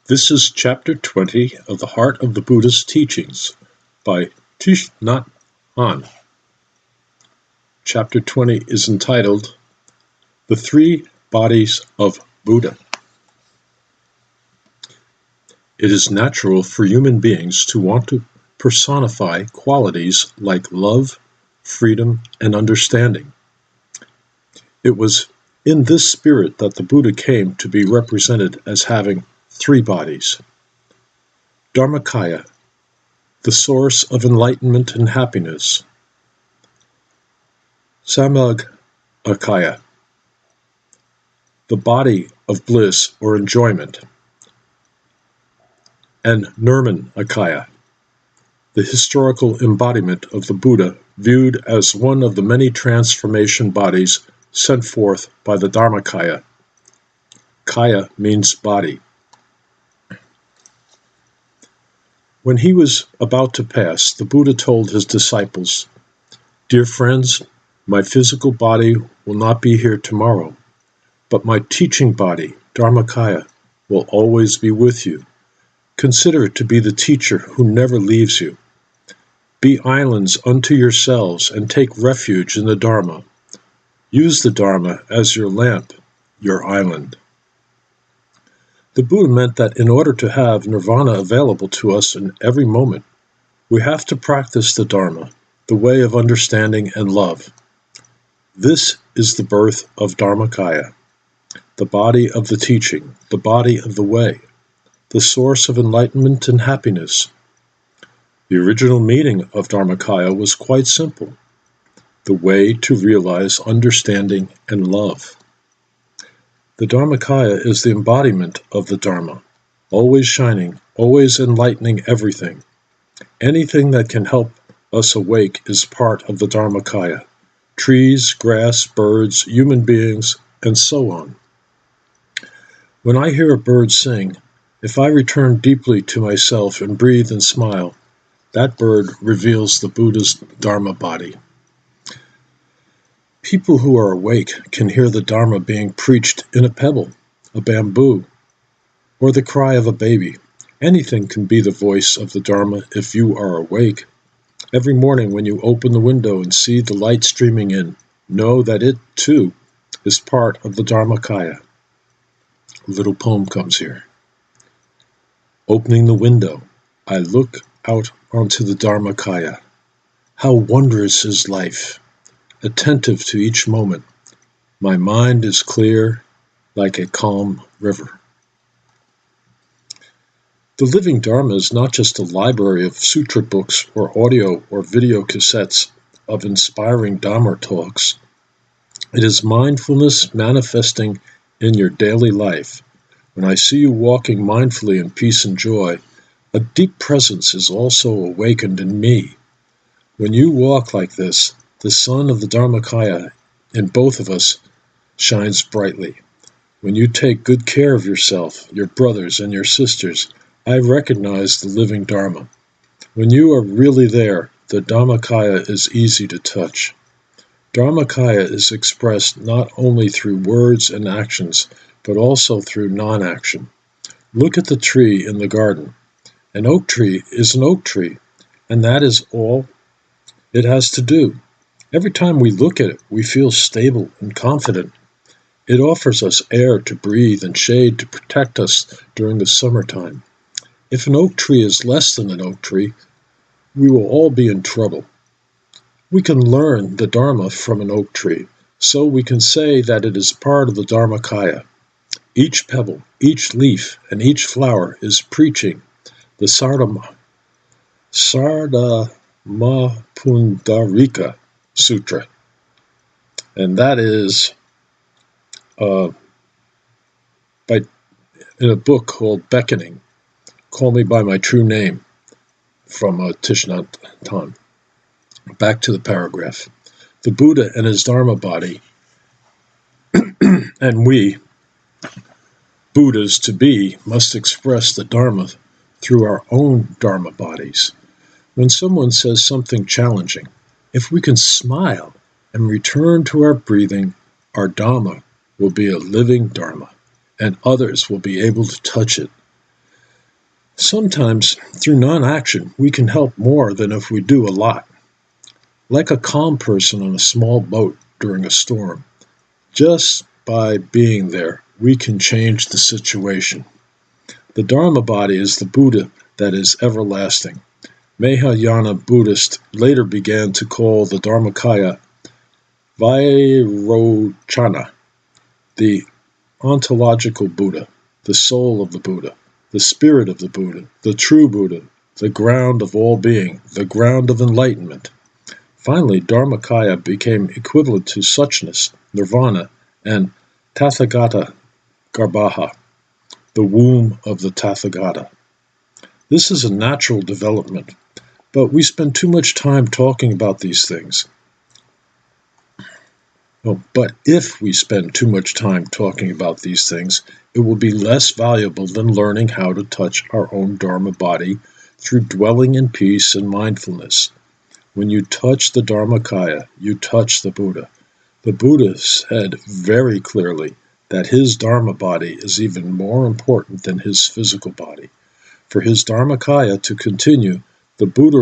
This is Chapter 20 of the Heart of the Buddha's Teachings by Thich Nhat Hanh. Chapter 20 is entitled The Three Bodies of Buddha. It is natural for human beings to want to personify qualities like love, freedom, and understanding. It was in this spirit that the Buddha came to be represented as having three bodies. Dharmakaya, the source of enlightenment and happiness. Sambhogakaya, the body of bliss or enjoyment. And Dharmakaya, the historical embodiment of the Buddha viewed as one of the many transformation bodies sent forth by the Dharmakaya. Kaya means body. When he was about to pass, the Buddha told his disciples, "Dear friends, my physical body will not be here tomorrow, but my teaching body, Dharmakaya, will always be with you. Consider it to be the teacher who never leaves you. Be islands unto yourselves and take refuge in the Dharma. Use the Dharma as your lamp, your island." The Buddha meant that in order to have nirvana available to us in every moment, we have to practice the Dharma, the way of understanding and love. This is the birth of Dharmakaya, the body of the teaching, the body of the way, the source of enlightenment and happiness. The original meaning of Dharmakaya was quite simple: the way to realize understanding and love. The Dharmakaya is the embodiment of the Dharma, always shining, always enlightening everything. Anything that can help us awake is part of the Dharmakaya: trees, grass, birds, human beings, and so on. When I hear a bird sing, if I return deeply to myself and breathe and smile, that bird reveals the Buddha's Dharma body. People who are awake can hear the Dharma being preached in a pebble, a bamboo, or the cry of a baby. Anything can be the voice of the Dharma if you are awake. Every morning when you open the window and see the light streaming in, know that it, too, is part of the Dharmakaya. A little poem comes here. Opening the window, I look out onto the Dharmakaya. How wondrous is life! Attentive to each moment, my mind is clear like a calm river. The living Dharma is not just a library of sutra books or audio or video cassettes of inspiring Dharma talks. It is mindfulness manifesting in your daily life. When I see you walking mindfully in peace and joy, a deep presence is also awakened in me. When you walk like this, the sun of the Dharmakaya in both of us shines brightly. When you take good care of yourself, your brothers, and your sisters, I recognize the living Dharma. When you are really there, the Dharmakaya is easy to touch. Dharmakaya is expressed not only through words and actions, but also through non-action. Look at the tree in the garden. An oak tree is an oak tree, and that is all it has to do. Every time we look at it, we feel stable and confident. It offers us air to breathe and shade to protect us during the summertime. If an oak tree is less than an oak tree, we will all be in trouble. We can learn the Dharma from an oak tree, so we can say that it is part of the Dharmakaya. Each pebble, each leaf, and each flower is preaching the Sardamapundarika Sutra, and that is in a book called Beckoning, Call Me By My True Name, from Thich Nhat Hanh. Back to the paragraph. The Buddha and his Dharma body, and we, Buddhas to be, must express the Dharma through our own Dharma bodies. When someone says something challenging, if we can smile and return to our breathing, our Dharma will be a living Dharma, and others will be able to touch it. Sometimes, through non-action, we can help more than if we do a lot. Like a calm person on a small boat during a storm. Just by being there, we can change the situation. The Dharma body is the Buddha that is everlasting. Mahayana Buddhists later began to call the Dharmakaya Vairochana, the ontological Buddha, the soul of the Buddha, the spirit of the Buddha, the true Buddha, the ground of all being, the ground of enlightenment. Finally, Dharmakaya became equivalent to suchness, nirvana, and Tathagata Garbha, the womb of the Tathagata. This is a natural development, but we spend too much time talking about these things. But if we spend too much time talking about these things, it will be less valuable than learning how to touch our own Dharma body through dwelling in peace and mindfulness. When you touch the Dharmakaya, you touch the Buddha. The Buddha said very clearly that his Dharma body is even more important than his physical body. For his Dharmakaya to continue, the Buddha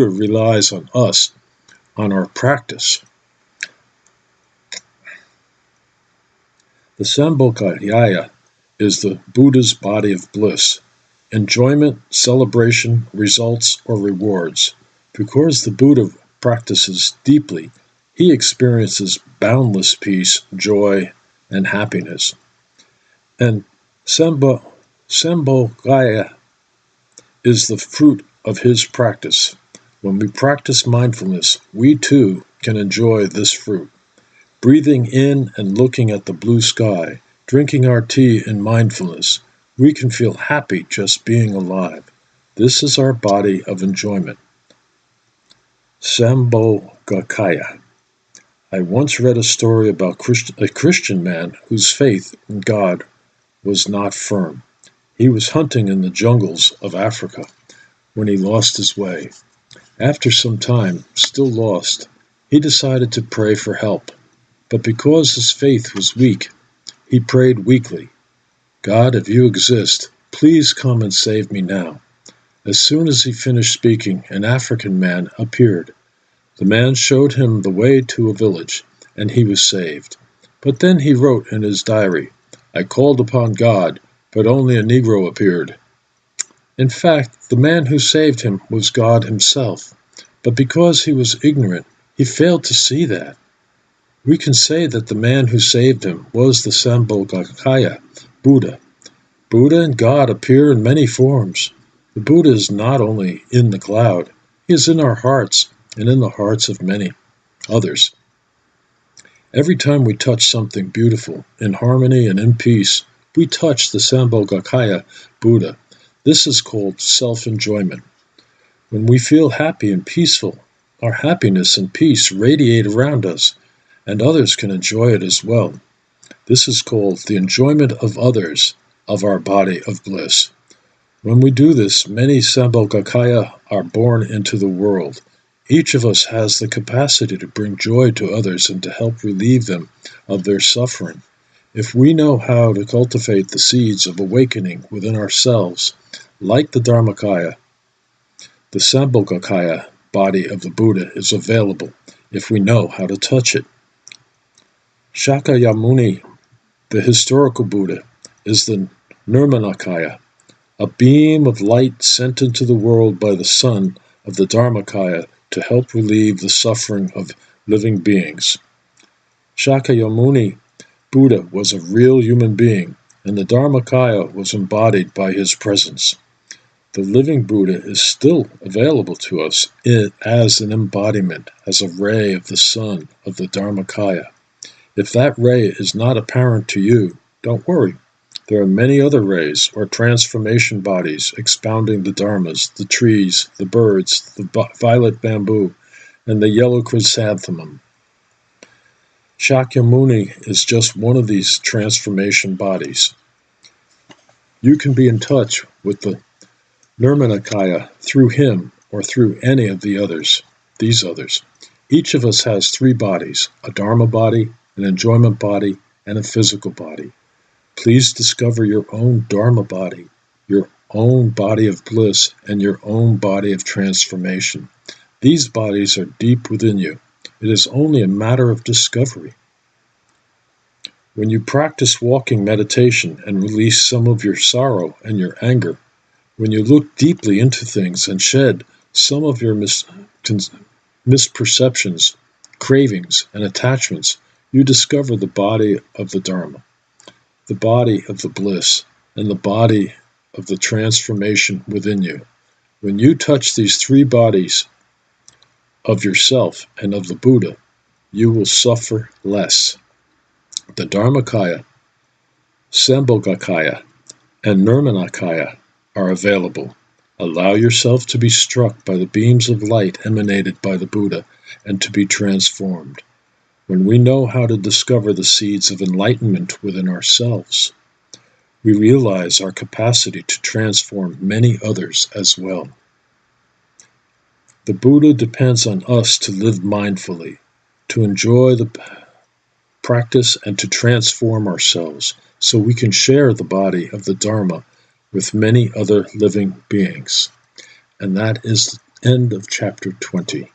relies on us, on our practice. The Sambhogakaya is the Buddha's body of bliss, enjoyment, celebration, results, or rewards. Because the Buddha practices deeply, he experiences boundless peace, joy, and happiness. And Sambhogakaya is the fruit of his practice. When we practice mindfulness, we too can enjoy this fruit. Breathing in and looking at the blue sky, drinking our tea in mindfulness, we can feel happy just being alive. This is our body of enjoyment. Sambhogakaya. I once read a story about a Christian man whose faith in God was not firm. He was hunting in the jungles of Africa when he lost his way. After some time, still lost, he decided to pray for help. But because his faith was weak, he prayed weakly. God, if you exist, please come and save me now. As soon as he finished speaking, an African man appeared. The man showed him the way to a village, and he was saved. But then he wrote in his diary, I called upon God, but only a Negro appeared. In fact, the man who saved him was God himself. But because he was ignorant, he failed to see that. We can say that the man who saved him was the Sambhogakaya, Buddha. Buddha and God appear in many forms. The Buddha is not only in the cloud, he is in our hearts and in the hearts of many others. Every time we touch something beautiful, in harmony and in peace, we touch the Sambhogakaya Buddha. This is called self-enjoyment. When we feel happy and peaceful, our happiness and peace radiate around us, and others can enjoy it as well. This is called the enjoyment of others of our body of bliss. When we do this, many Sambhogakaya are born into the world. Each of us has the capacity to bring joy to others and to help relieve them of their suffering. If we know how to cultivate the seeds of awakening within ourselves, like the Dharmakaya, the Sambhogakaya body of the Buddha is available if we know how to touch it. Shakyamuni, the historical Buddha, is the Dharmakaya, a beam of light sent into the world by the sun of the Dharmakaya to help relieve the suffering of living beings. Shakyamuni Buddha was a real human being, and the Dharmakaya was embodied by his presence. The living Buddha is still available to us as an embodiment, as a ray of the sun of the Dharmakaya. If that ray is not apparent to you, don't worry. There are many other rays or transformation bodies expounding the dharmas, the trees, the birds, the violet bamboo, and the yellow chrysanthemum. Shakyamuni is just one of these transformation bodies. You can be in touch with the Dharmakaya through him or through any of these others. Each of us has three bodies, a Dharma body, an enjoyment body, and a physical body. Please discover your own Dharma body, your own body of bliss and your own body of transformation. These bodies are deep within you. It is only a matter of discovery. When you practice walking meditation and release some of your sorrow and your anger, when you look deeply into things and shed some of your misperceptions, cravings, and attachments, you discover the body of the Dharma, the body of the bliss, and the body of the transformation within you. When you touch these three bodies of yourself and of the Buddha, you will suffer less. The Dharmakaya, Sambhogakaya, and Dharmakaya are available. Allow yourself to be struck by the beams of light emanated by the Buddha and to be transformed. When we know how to discover the seeds of enlightenment within ourselves, we realize our capacity to transform many others as well. The Buddha depends on us to live mindfully, to enjoy the practice and to transform ourselves so we can share the body of the Dharma with many other living beings. And that is the end of chapter 20.